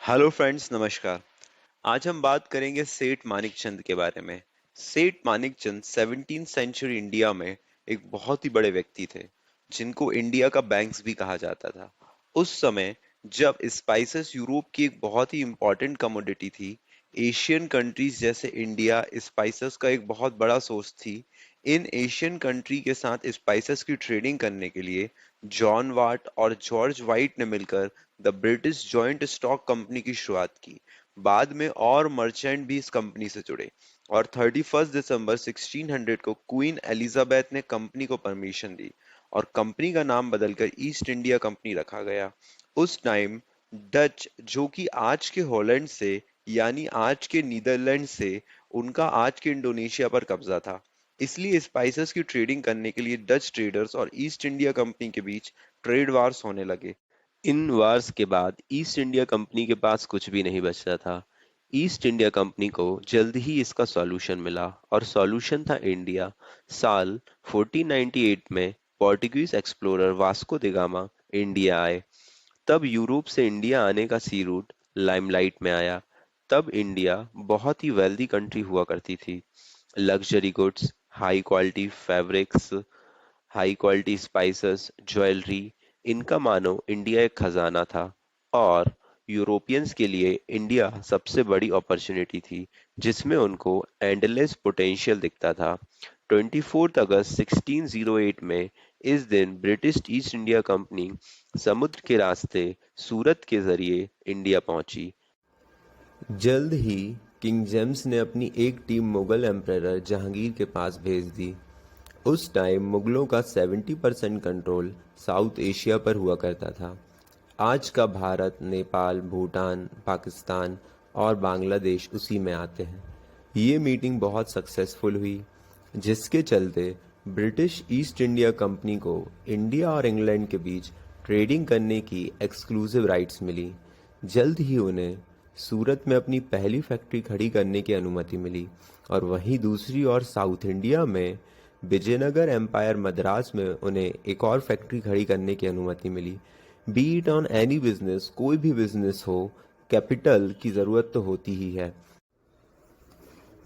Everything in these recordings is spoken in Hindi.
हेलो फ्रेंड्स, नमस्कार। आज हम बात करेंगे सेठ मानिकचंद के बारे में। सेठ मानिकचंद 17th सेंचुरी इंडिया में एक बहुत ही बड़े व्यक्ति थे, जिनको इंडिया का बैंक्स भी कहा जाता था। उस समय जब स्पाइसेस यूरोप की एक बहुत ही इंपॉर्टेंट कमोडिटी थी, एशियन कंट्रीज जैसे इंडिया स्पाइसेस का एक बहुत बड़ा सोर्स थी। इन एशियन कंट्री के साथ स्पाइसेस की ट्रेडिंग करने के लिए जॉन वाट और जॉर्ज वाइट ने मिलकर the British joint stock company की शुरुआत की। बाद में और मर्चेंट भी इस कंपनी से जुड़े और 31 दिसंबर 1600 को क्वीन एलिजाबेथ ने कंपनी को परमिशन दी और कंपनी का नाम बदलकर ईस्ट इंडिया कंपनी रखा गया। उस टाइम डच, जो कि आज के हॉलैंड से यानी आज के नीदरलैंड से, उनका आज के इंडोनेशिया पर कब्जा था। इसलिए स्पाइसेस की ट्रेडिंग करने के लिए डच ट्रेडर्स और ईस्ट इंडिया कंपनी के बीच ट्रेड वार्स होने लगे। इन वार्स के बाद ईस्ट इंडिया कंपनी के पास कुछ भी नहीं बचता था। ईस्ट इंडिया कंपनी को जल्द ही इसका सॉल्यूशन मिला और सॉल्यूशन था इंडिया। साल 1498 में Portuguese explorer Vasco the gamma India आए। तब यूरोप से इंडिया आने का सी रूट लाइमलाइट में आया। तब इंडिया बहुत ही वेल्दी कंट्री हुआ करती थी। Luxury goods, high quality fabrics, high quality spices, jewellery, इनका मानो इंडिया एक खजाना था। और यूरोपियंस के लिए इंडिया सबसे बड़ी अपॉर्चुनिटी थी, जिसमें उनको एंडलेस पोटेंशियल दिखता था। 24 अगस्त 1608 में इस दिन ब्रिटिश ईस्ट इंडिया कंपनी समुद्र के रास्ते सूरत के जरिए इंडिया पहुंची। जल्द ही किंग जेम्स ने अपनी एक टीम मुगल एम्परर जहांगीर के पास भेज दी। उस टाइम मुगलों का 70% कंट्रोल साउथ एशिया पर हुआ करता था। आज का भारत, नेपाल, भूटान, पाकिस्तान और बांग्लादेश उसी में आते हैं। ये मीटिंग बहुत सक्सेसफुल हुई, जिसके चलते ब्रिटिश ईस्ट इंडिया कंपनी को इंडिया और इंग्लैंड के बीच ट्रेडिंग करने की एक्सक्लूसिव राइट्स मिली। जल्द ही उन्हें सूरत में अपनी पहली फैक्ट्री खड़ी करने की अनुमति मिली और वहीं दूसरी ओर साउथ इंडिया में विजयनगर एम्पायर मद्रास में उन्हें एक और फैक्ट्री खड़ी करने की अनुमति मिली। Be it on any business, कोई भी बिजनेस हो, कैपिटल की ज़रूरत तो होती ही है।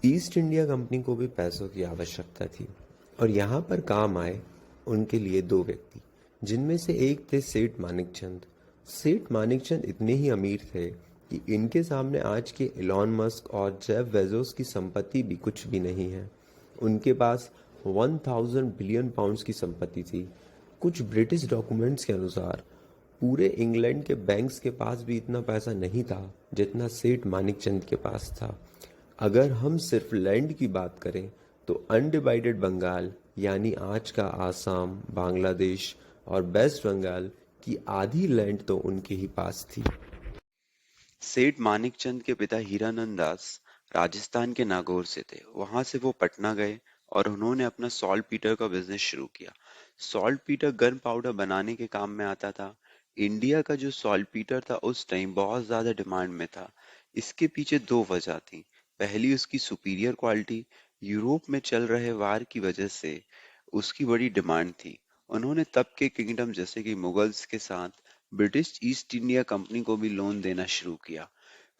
ईस्ट इंडिया कंपनी को भी पैसों की आवश्यकता थी और यहाँ पर काम आए उनके लिए दो व्यक्ति, जिनमें से एक थे सेठ मानिकचंद। सेठ मानिकचंद इतने ही अमीर थे कि इनके सामने आज के इलॉन मस्क और जेफ बेजोस की संपत्ति भी कुछ भी नहीं है। उनके पास 1000 बिलियन पाउंड्स की संपत्ति थी। कुछ ब्रिटिश डॉक्यूमेंट्स के अनुसार पूरे इंग्लैंड के बैंक्स के पास भी इतना पैसा नहीं था जितना सेठ मानिकचंद के पास था। अगर हम सिर्फ लैंड की बात करें तो अनडिवाइडेड बंगाल यानी आज का आसाम, बांग्लादेश और वेस्ट बंगाल की आधी लैंड तो उनके ही पास थी। सेठ मानिकचंद के पिता हीरानंद दास राजस्थान के नागौर से थे। वहां से वो पटना गए और उन्होंने अपना सॉल्ट पीटर का बिजनेस शुरू किया। सॉल्ट पीटर गन पाउडर बनाने के काम में आता था। इंडिया का जो सॉल्ट पीटर था उस टाइम बहुत ज्यादा डिमांड में था। इसके पीछे दो वजह थी। पहली, उसकी सुपीरियर क्वालिटी। यूरोप में चल रहे वार की वजह से उसकी बड़ी डिमांड थी। उन्होंने तब के किंगडम जैसे कि मुगल्स के साथ ब्रिटिश ईस्ट इंडिया कंपनी को भी लोन देना शुरू किया।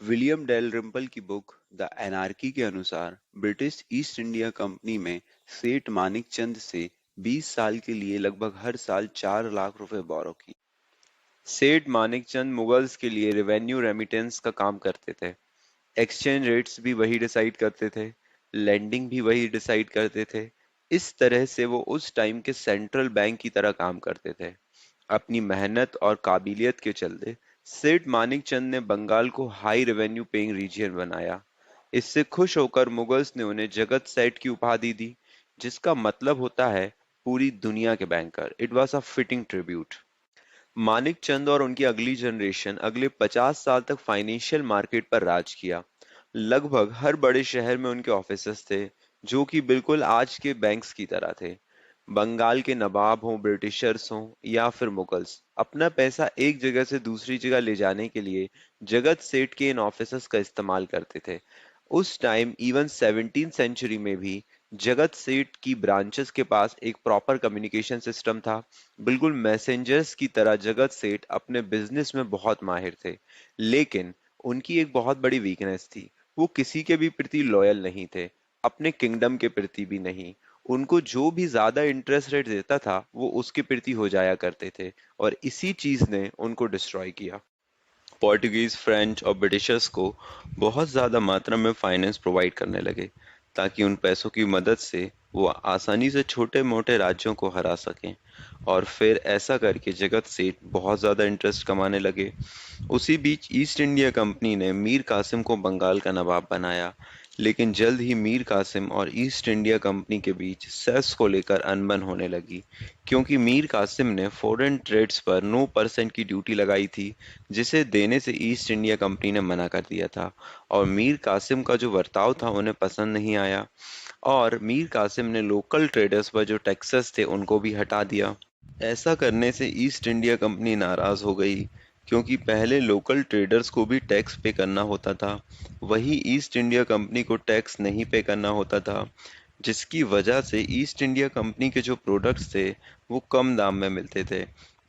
विलियम डेलरिम्पल की बुक द एनार्की के अनुसार ब्रिटिश ईस्ट इंडिया कंपनी में सेठ मानिकचंद से 20 साल के लिए लगभग हर साल 4 लाख रुपए बोरो की। सेठ मानिकचंद मुगल्स के लिए रेवेन्यू रेमिटेंस का काम करते थे। एक्सचेंज रेट्स भी वही डिसाइड करते थे। लैंडिंग भी वही डिसाइड करते थे। इस तरह से वो उस टाइम के सेंट्रल बैंक की तरह काम करते थे। अपनी मेहनत और काबिलियत के चलते सेठ मानिकचंद ने बंगाल को हाई रेवेन्यू पेइंग रीजन बनाया। इससे खुश होकर मुगल्स ने उन्हें जगत सेठ की उपाधि दी, जिसका मतलब होता है पूरी दुनिया के banker. It was a fitting tribute. Manik Chand और उनकी अगली जनरेशन अगले 50 साल तक फाइनेंशियल मार्केट पर राज किया। लगभग हर बड़े शहर में उनके ऑफिसेस थे, जो कि बिल्कुल आज के बैंक्स की तरह थे। बंगाल के नवाब हों, ब्रिटिशर्स हों या फिर मुगल्स, अपना पैसा एक जगह से दूसरी जगह ले जाने के लिए जगत सेठ के इन ऑफिसेस का इस्तेमाल करते थे। उस टाइम इवन 17th सेंचुरी में भी जगत सेठ की ब्रांचेस के पास एक प्रॉपर कम्युनिकेशन सिस्टम था। बिल्कुल मैसेंजर्स की तरह जगत सेठ अपने बिजनेस में बहुत माहिर थे। लेकिन उनकी एक बहुत बड़ी वीकनेस थी, वो किसी के भी प्रति लॉयल नहीं थे, अपने किंगडम के प्रति भी नहीं। उनको जो भी ज्यादा इंटरेस्ट रेट देता था वो उसके प्रति हो जाया करते थे, और इसी चीज ने उनको डिस्ट्रॉय किया। पोर्टुगीज, फ्रेंच और ब्रिटिशर्स को बहुत ज़्यादा मात्रा में फाइनेंस प्रोवाइड करने लगे, ताकि उन पैसों की मदद से वो आसानी से छोटे मोटे राज्यों को हरा सकें। और फिर ऐसा करके जगत सेठ बहुत ज़्यादा इंटरेस्ट कमाने लगे। उसी बीच ईस्ट इंडिया कंपनी ने मीर कासिम को बंगाल का नवाब बनाया, लेकिन जल्द ही मीर कासिम और ईस्ट इंडिया कंपनी के बीच सेस को लेकर अनबन होने लगी, क्योंकि मीर कासिम ने फॉरेन ट्रेड्स पर 9% की ड्यूटी लगाई थी, जिसे देने से ईस्ट इंडिया कंपनी ने मना कर दिया था। और मीर कासिम का जो बर्ताव था उन्हें पसंद नहीं आया, और मीर कासिम ने लोकल ट्रेडर्स पर जो टैक्सेस थे उनको भी हटा दिया। ऐसा करने से ईस्ट इंडिया कंपनी नाराज हो गई, क्योंकि पहले लोकल ट्रेडर्स को भी टैक्स पे करना होता था, वही ईस्ट इंडिया कंपनी को टैक्स नहीं पे करना होता था, जिसकी वजह से ईस्ट इंडिया कंपनी के जो प्रोडक्ट्स थे वो कम दाम में मिलते थे,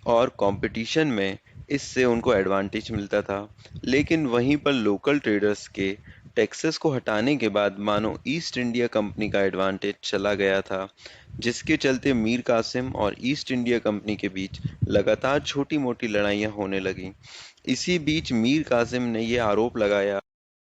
और कंपटीशन में इससे उनको एडवांटेज मिलता था। लेकिन वहीं पर लोकल ट्रेडर्स के टैक्सेस को हटाने के बाद मानो ईस्ट इंडिया कंपनी का एडवांटेज चला गया था, जिसके चलते मीर कासिम और ईस्ट इंडिया कंपनी के बीच लगातार छोटी मोटी लड़ाइयाँ होने लगीं। इसी बीच मीर कासिम ने ये आरोप लगाया